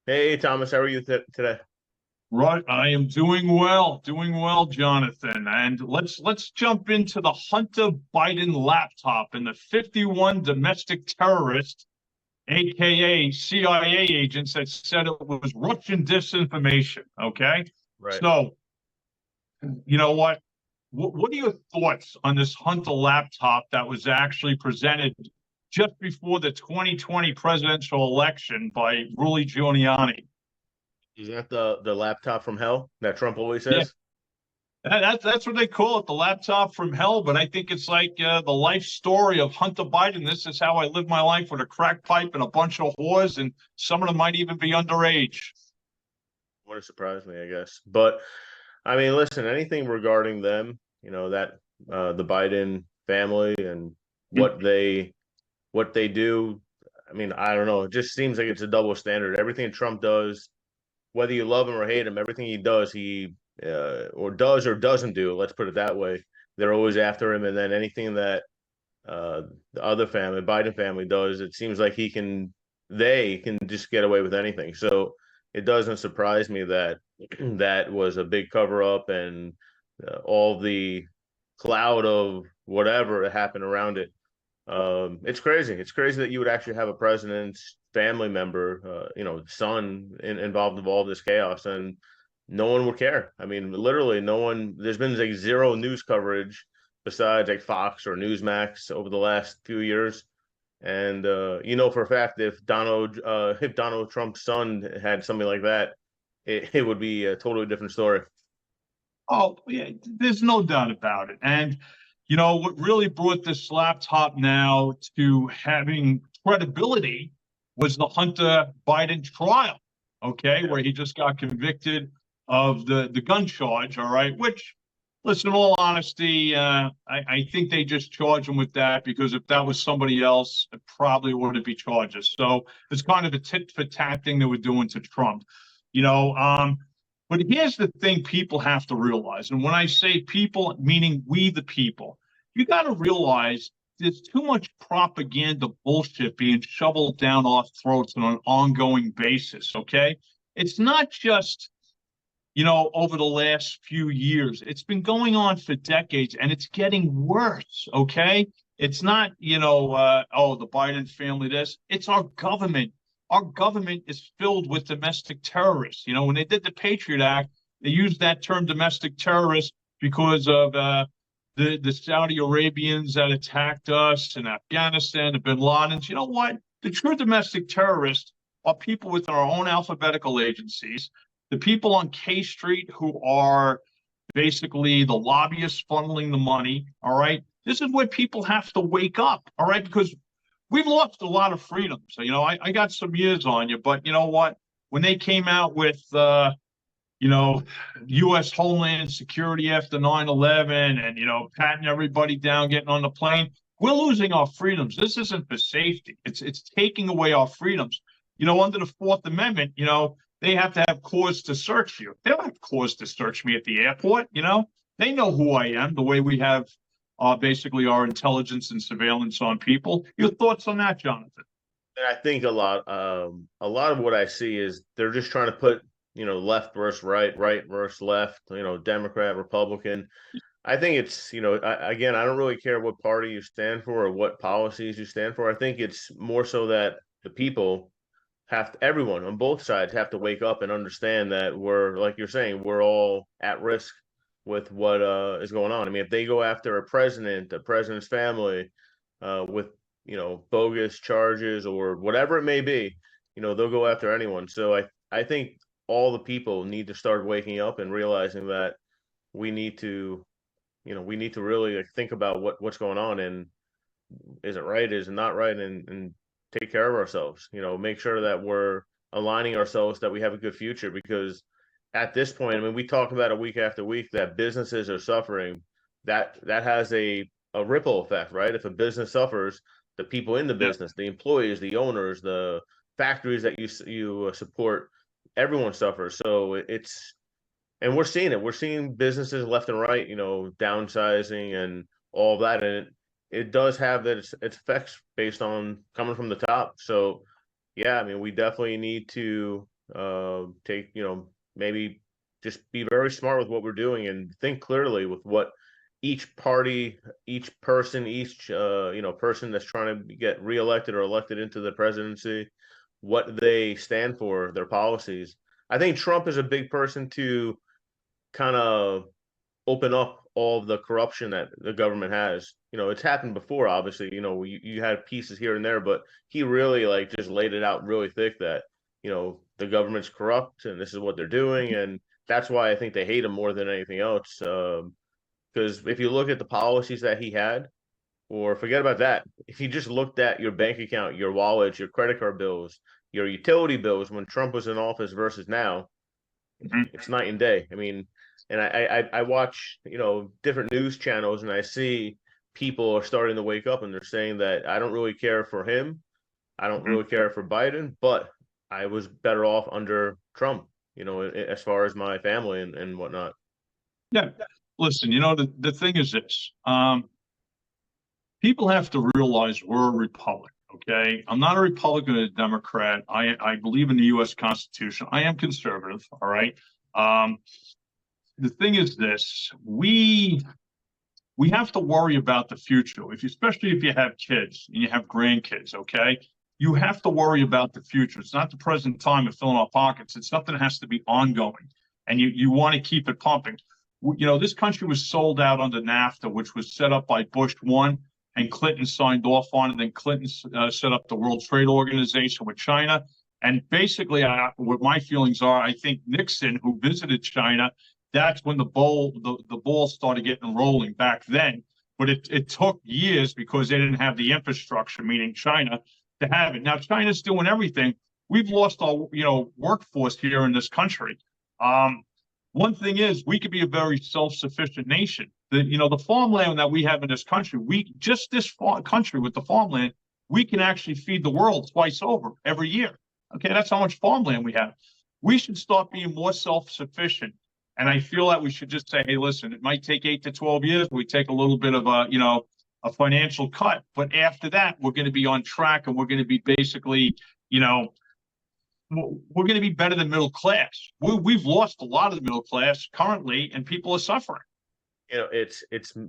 Hey Thomas, how are you today? Right, I am doing well, Jonathan. And let's jump into the Hunter Biden laptop and the 51 domestic terrorists, aka CIA agents, that said it was Russian disinformation. Okay, Right. so you know what? What are your thoughts on this Hunter laptop that was actually presented just before the 2020 presidential election by Rudy Giuliani? Is that the laptop from hell that Trump always Yeah. says? That's what they call it, the laptop from hell. But I think it's like the life story of Hunter Biden. This is how I live my life with a crack pipe and a bunch of whores, and some of them might even be underage. Wouldn't surprise me, I guess. But I mean, listen, anything regarding them, that the Biden family and what they what they do. I mean, I don't know. It just seems like it's a double standard. Everything Trump does, whether you love him or hate him, everything he does, he or does or doesn't do. Let's put it that way. They're always after him, and then anything that uh, the other family, Biden family, does, it seems like they can just get away with anything. So it doesn't surprise me that that was a big cover up and all the cloud of whatever happened around it. It's crazy. It's crazy that you would actually have a president's family member, son involved in all this chaos, and no one would care. I mean, literally, no one. There's been like zero news coverage besides like Fox or Newsmax over the last few years. And you know for a fact if Donald Trump's son had something like that, it would be a totally different story. Oh, yeah, there's no doubt about it. And what really brought this laptop now to having credibility was the Hunter Biden trial. Okay, Yeah. where he just got convicted of the gun charge. All right, which, listen, in all honesty, I think they just charged him with that because if that was somebody else, it probably wouldn't be charges. So it's kind of a tit for tat thing they were doing to Trump. You know, but here's the thing people have to realize. And when I say people, meaning we, the people, you got to realize there's too much propaganda bullshit being shoveled down our throats on an ongoing basis. Okay. It's not just, over the last few years, it's been going on for decades and it's getting worse. Okay. It's not, oh, the Biden family, this, it's our government. Our government is filled with domestic terrorists. When they did the Patriot Act, they used that term domestic terrorist because of the Saudi Arabians that attacked us in Afghanistan, the bin Ladens. You know what? The true domestic terrorists are people within our own alphabetical agencies, the people on K Street who are basically the lobbyists funneling the money. All right. This is where people have to wake up. All right. Because we've lost a lot of freedom. So, I got some years on you, but you know what? When they came out with, you know, U.S. Homeland Security after 9/11 and, patting everybody down, getting on the plane, we're losing our freedoms. This isn't for safety. It's taking away our freedoms. Under the Fourth Amendment, they have to have cause to search you. They don't have cause to search me at the airport. They know who I am, the way we have basically our intelligence and surveillance on people. Your thoughts on that, Jonathan? And I think a lot of what I see is they're just trying to put, left versus right, right versus left, Democrat, Republican. I think it's, again, I don't really care what party you stand for or what policies you stand for. I think it's more so that the people everyone on both sides have to wake up and understand that we're, like you're saying, we're all at risk with what is going on. I mean, if they go after a president's family, with bogus charges or whatever it may be, they'll go after anyone. So I think all the people need to start waking up and realizing that we need to we need to really like think about what's going on, and is it right, is it not right, and take care of ourselves. Make sure that we're aligning ourselves, that we have a good future, because at this point, I mean, we talk about it week after week that businesses are suffering. That has a ripple effect, right? If a business suffers, the people in the Yeah. business, the employees, the owners, the factories that you support, everyone suffers. So it's and we're seeing it. We're seeing businesses left and right, downsizing and all of that, and it does have its effects based on coming from the top. So, yeah, I mean, we definitely need to take, maybe just be very smart with what we're doing and think clearly with what each party, each person, each person that's trying to get reelected or elected into the presidency, what they stand for, their policies. I think Trump is a big person to kind of open up all of the corruption that the government has. It's happened before, obviously. You had pieces here and there, but he really like just laid it out really thick that, the government's corrupt and this is what they're doing. And that's why I think they hate him more than anything else. Because if you look at the policies that he had, or forget about that, if you just looked at your bank account, your wallet, your credit card bills, your utility bills when Trump was in office versus now, it's night and day. I mean, and I watch, different news channels and I see people are starting to wake up and they're saying that I don't really care for him. I don't really care for Biden, but I was better off under Trump, as far as my family and whatnot. Yeah. Listen, the thing is this. People have to realize we're a republic, okay? I'm not a Republican or a Democrat. I believe in the U.S. Constitution. I am conservative, all right? The thing is this. We have to worry about the future, especially if you have kids and you have grandkids, okay? You have to worry about the future. It's not the present time of filling our pockets. It's something that has to be ongoing, and you want to keep it pumping. This country was sold out under NAFTA, which was set up by Bush 1, and Clinton signed off on it. Then Clinton set up the World Trade Organization with China. And basically, what my feelings are, I think Nixon, who visited China, that's when the ball started getting rolling back then. But it took years because they didn't have the infrastructure, meaning China, to have it. Now, China's doing everything. We've lost our, workforce here in this country. One thing is, we could be a very self-sufficient nation. The farmland that we have in this country, country with the farmland, we can actually feed the world twice over every year. Okay, that's how much farmland we have. We should start being more self-sufficient. And I feel that we should just say, hey, listen, it might take 8 to 12 years. We take a little bit of a financial cut. But after that, we're going to be on track and we're going to be basically, we're going to be better than middle class. We've lost a lot of the middle class currently, and people are suffering. It's a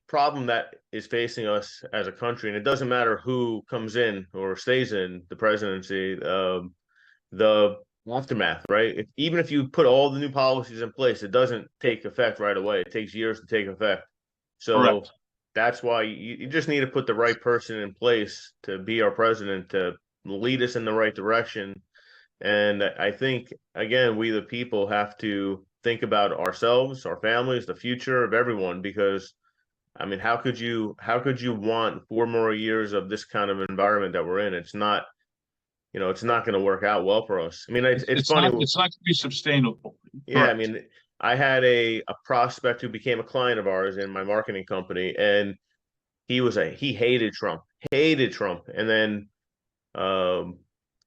problem that is facing us as a country, and it doesn't matter who comes in or stays in the presidency. The aftermath, right? Even if you put all the new policies in place, it doesn't take effect right away. It takes years to take effect. So correct. That's why you just need to put the right person in place to be our president, to lead us in the right direction. And I think, again, we the people have to think about ourselves, our families, the future of everyone, because I mean, how could you want 4 more years of this kind of environment that we're in? It's not, it's not going to work out well for us. I mean, it's funny. It's not going to be sustainable. Yeah. Correct. I mean, I had a prospect who became a client of ours in my marketing company, and he hated Trump. And then,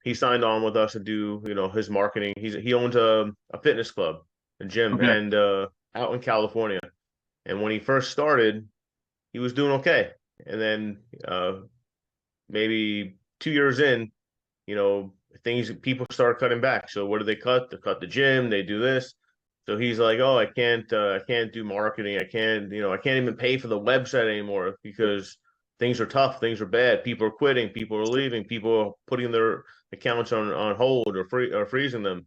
he signed on with us to do, his marketing. He owns a fitness club, a gym, okay. And out in California. And when he first started, he was doing okay. And then maybe 2 years in, people start cutting back. So what do they cut? They cut the gym. They do this. So he's like, oh, I can't do marketing. I can't even pay for the website anymore because things are tough. Things are bad. People are quitting. People are leaving. People are putting their accounts on hold or freezing them.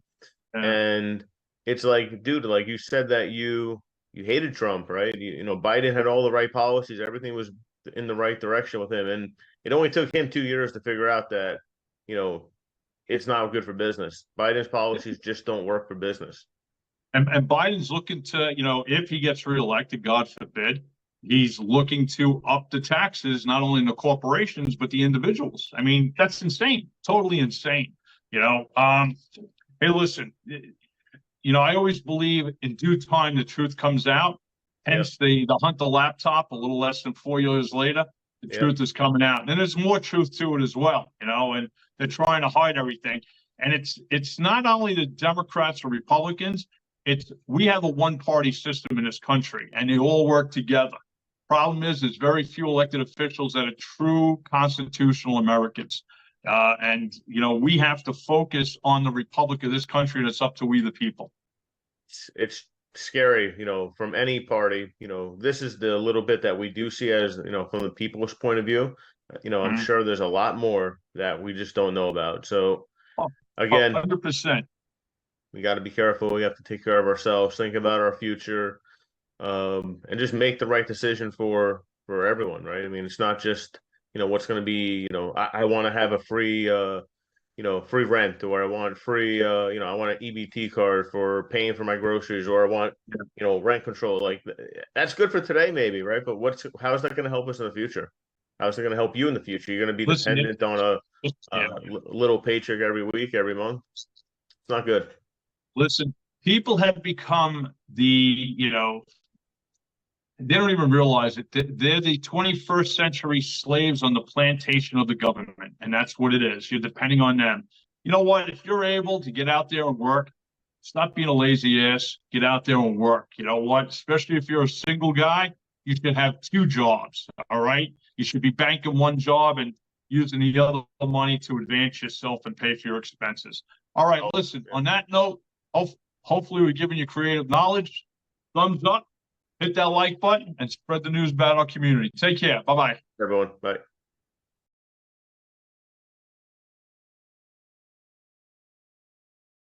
And it's like, dude, like you said that you hated Trump, right? Biden had all the right policies. Everything was in the right direction with him. And it only took him 2 years to figure out that, it's not good for business. Biden's policies just don't work for business. And Biden's looking to, if he gets reelected, God forbid, he's looking to up the taxes, not only in the corporations, but the individuals. I mean, that's insane, totally insane. Hey, listen, I always believe in due time, the truth comes out. Hence the Hunter laptop, a little less than 4 years later, the truth is coming out. And there's more truth to it as well, and they're trying to hide everything. And it's not only the Democrats or Republicans, we have a one-party system in this country, and they all work together. Problem is, there's very few elected officials that are true constitutional Americans. And, we have to focus on the republic of this country, and it's up to we, the people. It's scary, from any party. This is the little bit that we do see as, from the people's point of view. I'm Mhm. sure there's a lot more that we just don't know about. So Oh, again, 100%. we got to be careful. We have to take care of ourselves, think about our future, and just make the right decision for everyone, right? I mean, it's not just what's going to be. I want to have a free free rent, or I want free I want an EBT card for paying for my groceries, or I want rent control. Like that's good for today, maybe, right? But how is that going to help us in the future? How is it going to help you in the future? You're going to be Listen, dependent on a yeah. little paycheck every week, every month. It's not good. Listen, people have become they don't even realize it. They're the 21st century slaves on the plantation of the government. And that's what it is. You're depending on them. You know what? If you're able to get out there and work, stop being a lazy ass. Get out there and work. You know what? Especially if you're a single guy, you should have two jobs. All right. You should be banking one job and using the other money to advance yourself and pay for your expenses. All right. Listen, on that note, hopefully we're giving you creative knowledge. Thumbs up. Hit that like button and spread the news about our community. Take care. Bye-bye. Everyone, bye.